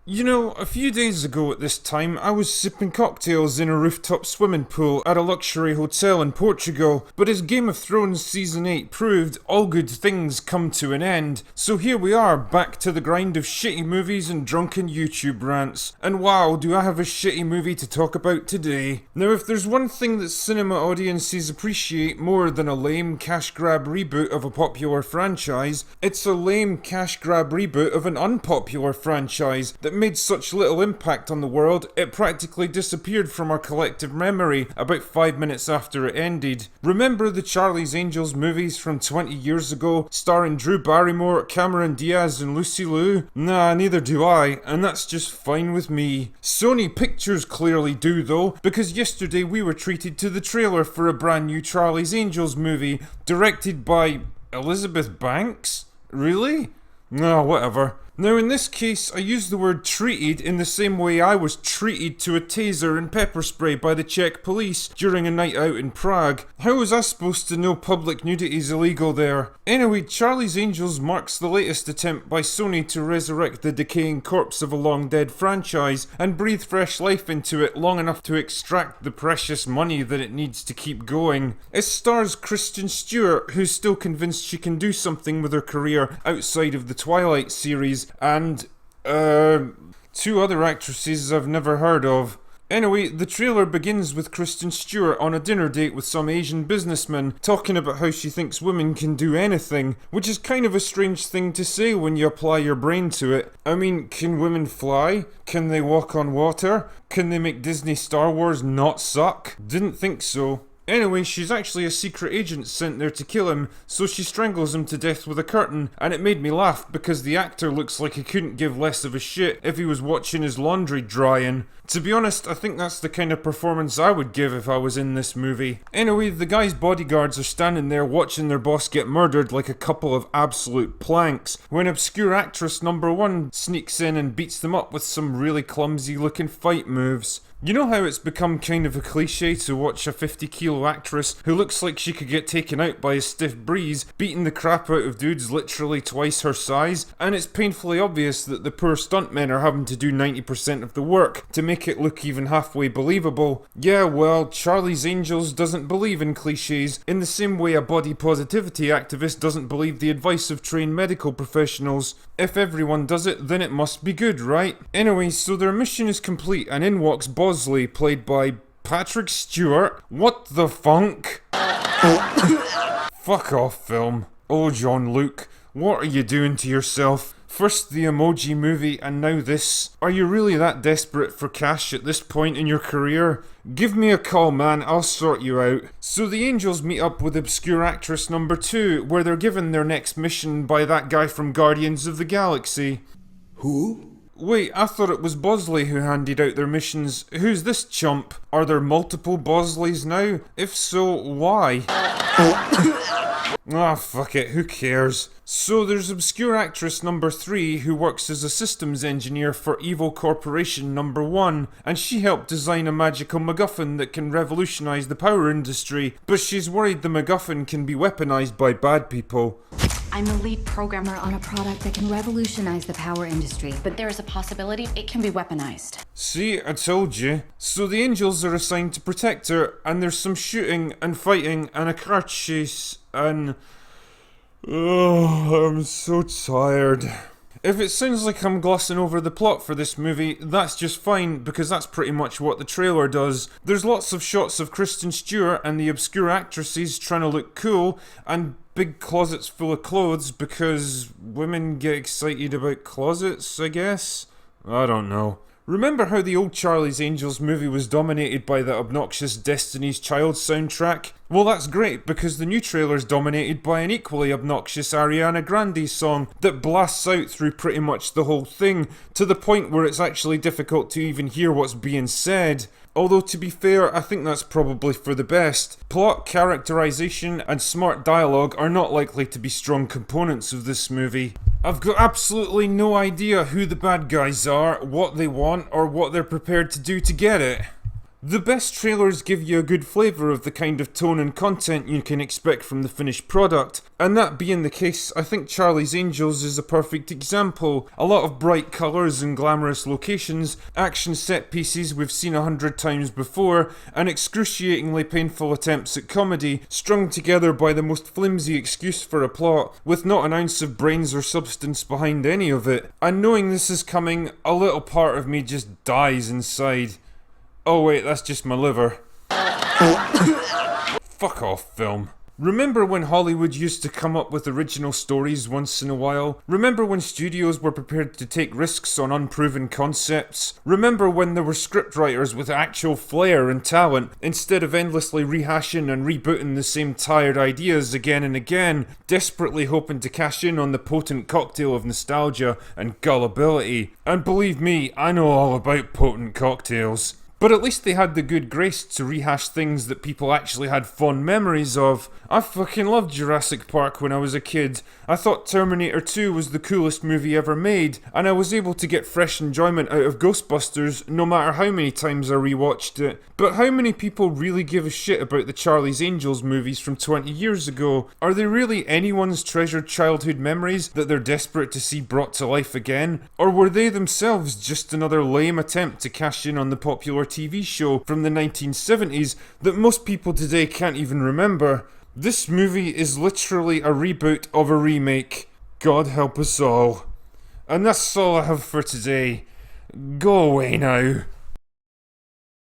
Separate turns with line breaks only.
You know, a few days ago at this time, I was sipping cocktails in a rooftop swimming pool at a luxury hotel in Portugal, but as Game of Thrones Season 8 proved, all good things come to an end. So here we are, back to the grind of shitty movies and drunken YouTube rants. And wow, do I have a shitty movie to talk about today. Now, if there's one thing that cinema audiences appreciate more than a lame cash grab reboot of a popular franchise, it's a lame cash grab reboot of an unpopular franchise that made such little impact on the world, it practically disappeared from our collective memory about 5 minutes after it ended. Remember the Charlie's Angels movies from 20 years ago, starring Drew Barrymore, Cameron Diaz and Lucy Liu? Nah, neither do I, and that's just fine with me. Sony Pictures clearly do though, because yesterday we were treated to the trailer for a brand new Charlie's Angels movie, directed by Elizabeth Banks? Really? No, whatever. Now in this case, I use the word treated in the same way I was treated to a taser and pepper spray by the Czech police during a night out in Prague. How was I supposed to know public nudity is illegal there? Anyway, Charlie's Angels marks the latest attempt by Sony to resurrect the decaying corpse of a long dead franchise and breathe fresh life into it long enough to extract the precious money that it needs to keep going. It stars Kristen Stewart, who's still convinced she can do something with her career outside of the Twilight series, and two other actresses I've never heard of. Anyway, the trailer begins with Kristen Stewart on a dinner date with some Asian businessman talking about how she thinks women can do anything, which is kind of a strange thing to say when you apply your brain to it. I mean, can women fly? Can they walk on water? Can they make Disney Star Wars not suck? Didn't think so. Anyway, she's actually a secret agent sent there to kill him, so she strangles him to death with a curtain, and it made me laugh because the actor looks like he couldn't give less of a shit if he was watching his laundry drying. To be honest, I think that's the kind of performance I would give if I was in this movie. Anyway, the guy's bodyguards are standing there watching their boss get murdered like a couple of absolute planks, when obscure actress number 1 sneaks in and beats them up with some really clumsy looking fight moves. You know how it's become kind of a cliche to watch a 50-kilo actress who looks like she could get taken out by a stiff breeze beating the crap out of dudes literally twice her size, and it's painfully obvious that the poor stuntmen are having to do 90% of the work to make it look even halfway believable. Yeah, well, Charlie's Angels doesn't believe in cliches in the same way a body positivity activist doesn't believe the advice of trained medical professionals. If everyone does it, then it must be good, right? Anyway, so their mission is complete, and in walks Bosley, played by Patrick Stewart. What the funk? Fuck off, film. Oh, John Luke, what are you doing to yourself? First the Emoji movie and now this. Are you really that desperate for cash at this point in your career? Give me a call, man, I'll sort you out. So the Angels meet up with obscure actress number 2, where they're given their next mission by that guy from Guardians of the Galaxy.
Who?
Wait, I thought it was Bosley who handed out their missions. Who's this chump? Are there multiple Bosleys now? If so, why? Ah, fuck it, who cares? So there's obscure actress number 3 who works as a systems engineer for evil corporation number 1, and she helped design a magical MacGuffin that can revolutionize the power industry, but she's worried the MacGuffin can be weaponized by bad people.
I'm the lead programmer on a product that can revolutionize the power industry.
But there is a possibility it can be weaponized.
See, I told you. So the Angels are assigned to protect her, and there's some shooting and fighting and a car chase and... Oh, I'm so tired. If it sounds like I'm glossing over the plot for this movie, that's just fine, because that's pretty much what the trailer does. There's lots of shots of Kristen Stewart and the obscure actresses trying to look cool, and big closets full of clothes, because women get excited about closets, I guess? I don't know. Remember how the old Charlie's Angels movie was dominated by the obnoxious Destiny's Child soundtrack? Well, that's great, because the new trailer's dominated by an equally obnoxious Ariana Grande song that blasts out through pretty much the whole thing, to the point where it's actually difficult to even hear what's being said. Although, to be fair, I think that's probably for the best. Plot, characterization, and smart dialogue are not likely to be strong components of this movie. I've got absolutely no idea who the bad guys are, what they want, or what they're prepared to do to get it. The best trailers give you a good flavour of the kind of tone and content you can expect from the finished product, and that being the case, I think Charlie's Angels is a perfect example. A lot of bright colours and glamorous locations, action set pieces we've seen 100 times before, and excruciatingly painful attempts at comedy, strung together by the most flimsy excuse for a plot, with not an ounce of brains or substance behind any of it. And knowing this is coming, a little part of me just dies inside. Oh wait, that's just my liver. Fuck off, film. Remember when Hollywood used to come up with original stories once in a while? Remember when studios were prepared to take risks on unproven concepts? Remember when there were scriptwriters with actual flair and talent, instead of endlessly rehashing and rebooting the same tired ideas again and again, desperately hoping to cash in on the potent cocktail of nostalgia and gullibility? And believe me, I know all about potent cocktails. But at least they had the good grace to rehash things that people actually had fond memories of. I fucking loved Jurassic Park when I was a kid. I thought Terminator 2 was the coolest movie ever made, and I was able to get fresh enjoyment out of Ghostbusters no matter how many times I rewatched it. But how many people really give a shit about the Charlie's Angels movies from 20 years ago? Are they really anyone's treasured childhood memories that they're desperate to see brought to life again? Or were they themselves just another lame attempt to cash in on the popular TV show from the 1970s that most people today can't even remember? This movie is literally a reboot of a remake. God help us all. And that's all I have for today. Go away now.